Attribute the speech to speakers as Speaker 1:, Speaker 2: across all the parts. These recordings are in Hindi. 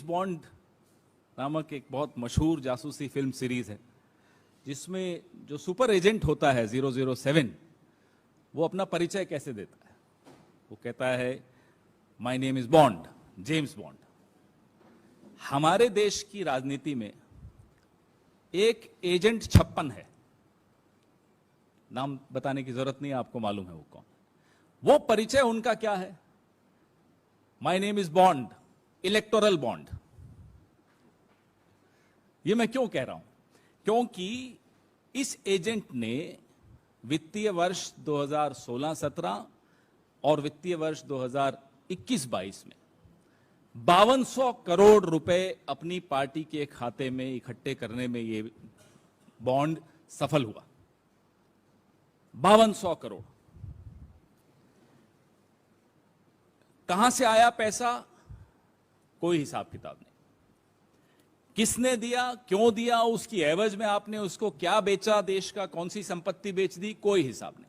Speaker 1: बॉन्ड नामक एक बहुत मशहूर जासूसी फिल्म सीरीज है, जिसमें जो सुपर एजेंट होता है 007, वो अपना परिचय कैसे देता है। वो कहता है my name is bond, James bond. हमारे देश की राजनीति में एक एजेंट 56 है, नाम बताने की जरूरत नहीं, आपको मालूम है वो कौन। वो परिचय उनका क्या है? My name is bond, electoral bond. ये मैं क्यों कह रहा हूं? क्योंकि इस एजेंट ने वित्तीय वर्ष 2016-17 और वित्तीय वर्ष 2021-22 में 5200 करोड़ रुपए अपनी पार्टी के खाते में इकट्ठे करने में ये बॉन्ड सफल हुआ। 5200 करोड़। कहां से आया पैसा? कोई हिसाब किताब नहीं। किसने दिया, क्यों दिया, उसकी एवज में आपने उसको क्या बेचा, देश का कौन सी संपत्ति बेच दी, कोई हिसाब नहीं।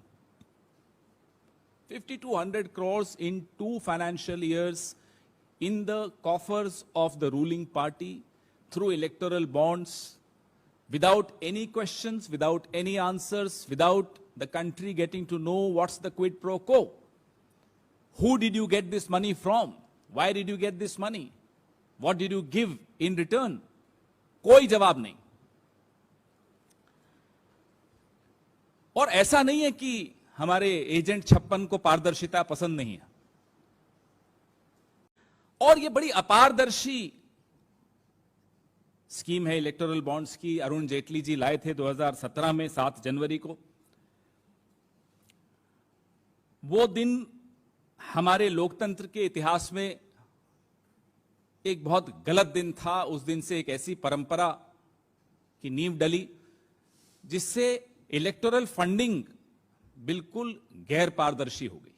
Speaker 1: 50-100 crores in 2 financial years in the coffers of the ruling party through electoral bonds, without any questions, without any answers, without the country getting to know what's the quid pro quo. Who did you get this money from? Why did you get this money? What did you give in return? कोई जवाब नहीं। और ऐसा नहीं है कि हमारे एजेंट 56 को पारदर्शिता पसंद नहीं है, और ये बड़ी अपारदर्शी स्कीम है इलेक्टोरल बॉन्ड्स की। अरुण जेटली जी लाए थे 2017 में 7 जनवरी को। वो दिन हमारे लोकतंत्र के इतिहास में एक बहुत गलत दिन था। उस दिन से एक ऐसी परंपरा की नींव डली जिससे इलेक्टोरल फंडिंग बिल्कुल गैर पारदर्शी हो गई।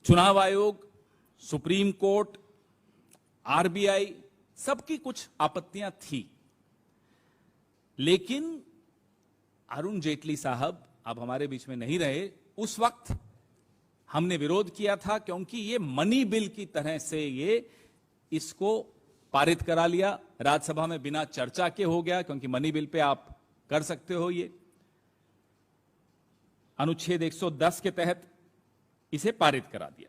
Speaker 1: चुनाव आयोग, सुप्रीम कोर्ट, आरबीआई, सबकी कुछ आपत्तियां थी, लेकिन अरुण जेटली साहब अब हमारे बीच में नहीं रहे। उस वक्त हमने विरोध किया था, क्योंकि ये मनी बिल की तरह से ये इसको पारित करा लिया। राज्यसभा में बिना चर्चा के हो गया, क्योंकि मनी बिल पे आप कर सकते हो ये। अनुच्छेद 110 के तहत इसे पारित करा दिया।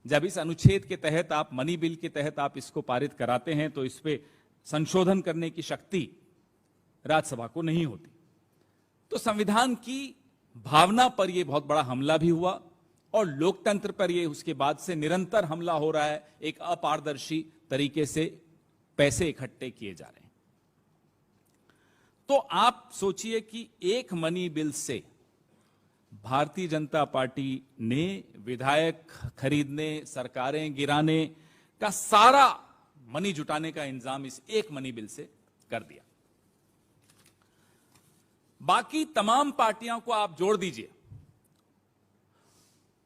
Speaker 1: जब इस अनुच्छेद के तहत आप मनी बिल के तहत आप इसको पारित कराते हैं, तो इस पे संशोधन करने की शक्ति राज्यसभा को नहीं होती। तो संविधान की भावना पर यह बहुत बड़ा हमला भी हुआ, और लोकतंत्र पर यह उसके बाद से निरंतर हमला हो रहा है। एक अपारदर्शी तरीके से पैसे इकट्ठे किए जा रहे हैं। तो आप सोचिए कि एक मनी बिल से भारतीय जनता पार्टी ने विधायक खरीदने, सरकारें गिराने का सारा मनी जुटाने का इंतजाम इस एक मनी बिल से कर दिया। बाकी तमाम पार्टियों को आप जोड़ दीजिए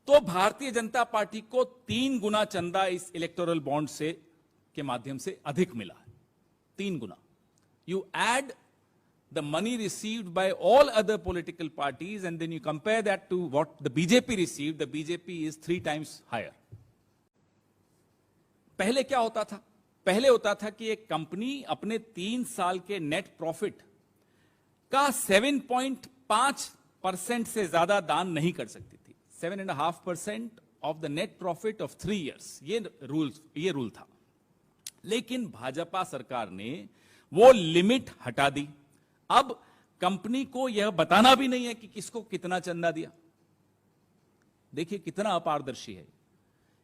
Speaker 1: तो भारतीय जनता पार्टी को 3 गुना चंदा इस इलेक्टोरल बॉन्ड से के माध्यम से अधिक मिला है। 3 गुना। You add the money received by all other political parties and then you compare that to what the BJP received, the BJP is 3 times higher. पहले क्या होता था? पहले होता था कि एक कंपनी अपने 3 साल के नेट प्रॉफिट का 7.5% से ज्यादा दान नहीं कर सकती थी। 7.5% of the net profit of 3 years, ये रूल था। लेकिन भाजपा सरकार ने वो लिमिट हटा दी। अब कंपनी को यह बताना भी नहीं है कि किसको कितना चंदा दिया। देखिए कितना अपारदर्शी है।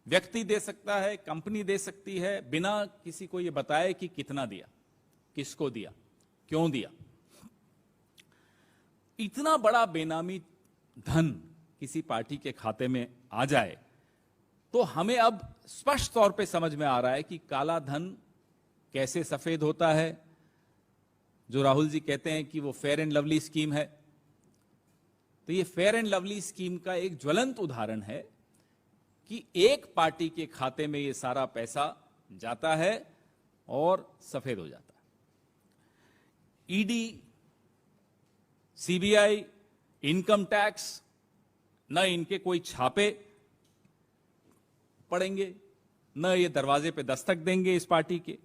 Speaker 1: व्यक्ति दे सकता है, कंपनी दे सकती है, बिना किसी को यह बताए कि कितना दिया, किसको दिया, क्यों दिया। इतना बड़ा बेनामी धन किसी पार्टी के खाते में आ जाए तो हमें अब स्पष्ट तौर पे समझ में आ रहा है कि काला धन कैसे सफेद होता है। जो राहुल जी कहते हैं कि वो फेयर एंड लवली स्कीम है, तो ये फेयर एंड लवली स्कीम का एक ज्वलंत उदाहरण है कि एक पार्टी के खाते में ये सारा पैसा जाता है और सफेद हो जाता है। ईडी, सीबीआई, इनकम टैक्स, न इनके कोई छापे, पड़ेंगे, न ये दरवाजे पे दस्तक देंगे इस पार्टी के।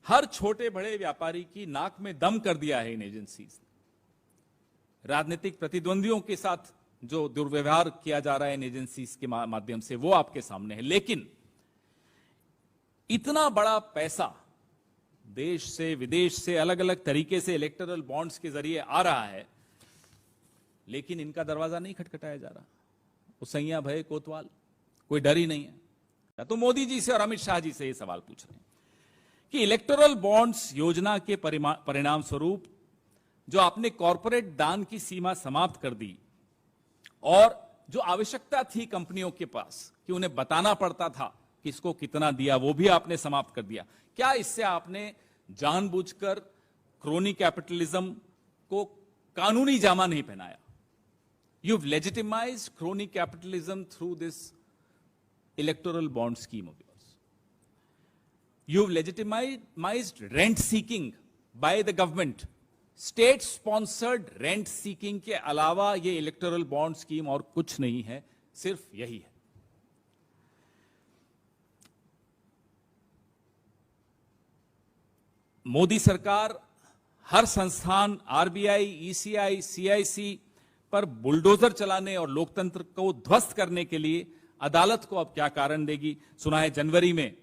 Speaker 1: हर छोटे बड़े व्यापारी की नाक में दम कर दिया है इन एजेंसीज ने। राजनीतिक प्रतिद्वंदियों के साथ जो दुर्व्यवहार किया जा रहा है इन एजेंसीज के माध्यम से, वो आपके सामने है। लेकिन इतना बड़ा पैसा देश से विदेश से अलग अलग तरीके से इलेक्टोरल बॉन्ड्स के जरिए आ रहा है, लेकिन इनका दरवाजा नहीं खटखटाया जा रहा। उसैया भय कोतवाल, कोई डर ही नहीं है। तो मोदी जी से और अमित शाह जी से ये सवाल पूछ रहे हैं कि इलेक्टोरल बॉन्ड्स योजना के परिणाम स्वरूप जो आपने कॉरपोरेट दान की सीमा समाप्त कर दी, और जो आवश्यकता थी कंपनियों के पास कि उन्हें बताना पड़ता था किसको कितना दिया, वो भी आपने समाप्त कर दिया। क्या इससे आपने जानबूझकर क्रोनी कैपिटलिज्म को कानूनी जामा नहीं पहनाया? You've legitimized crony capitalism through this electoral bond scheme of yours. You've legitimized rent seeking by the government. State sponsored rent seeking के अलावा ये electoral bond scheme और कुछ नहीं है, सिर्फ यही है। मोदी सरकार हर संस्थान, आरबीआई, ईसीआई, सीआईसी पर बुलडोजर चलाने और लोकतंत्र को ध्वस्त करने के लिए अदालत को अब क्या कारण देगी? सुना है जनवरी में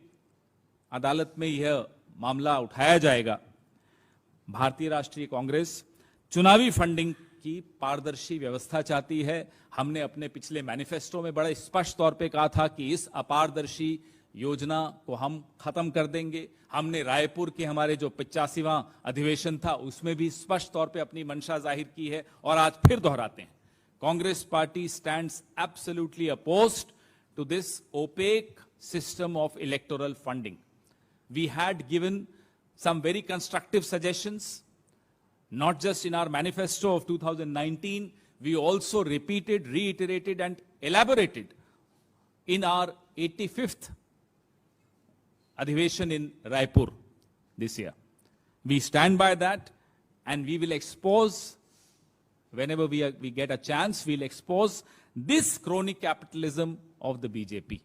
Speaker 1: अदालत में यह मामला उठाया जाएगा। भारतीय राष्ट्रीय कांग्रेस चुनावी फंडिंग की पारदर्शी व्यवस्था चाहती है। हमने अपने पिछले मैनिफेस्टो में बड़े स्पष्ट तौर पे कहा था कि इस अपारदर्शी योजना को हम खत्म कर देंगे। हमने रायपुर के हमारे जो 85वां अधिवेशन था उसमें भी स्पष्ट तौर पे अपनी मंशा जाहिर की है, और आज फिर दोहराते हैं। Congress party stands absolutely opposed to this opaque system of electoral funding. We had given some very constructive suggestions, not just in our manifesto of 2019, we also repeated, reiterated and elaborated in our 85th Adhiveshan in Raipur this year. We stand by that and we will expose, whenever we get a chance, we'll expose this crony capitalism of the BJP.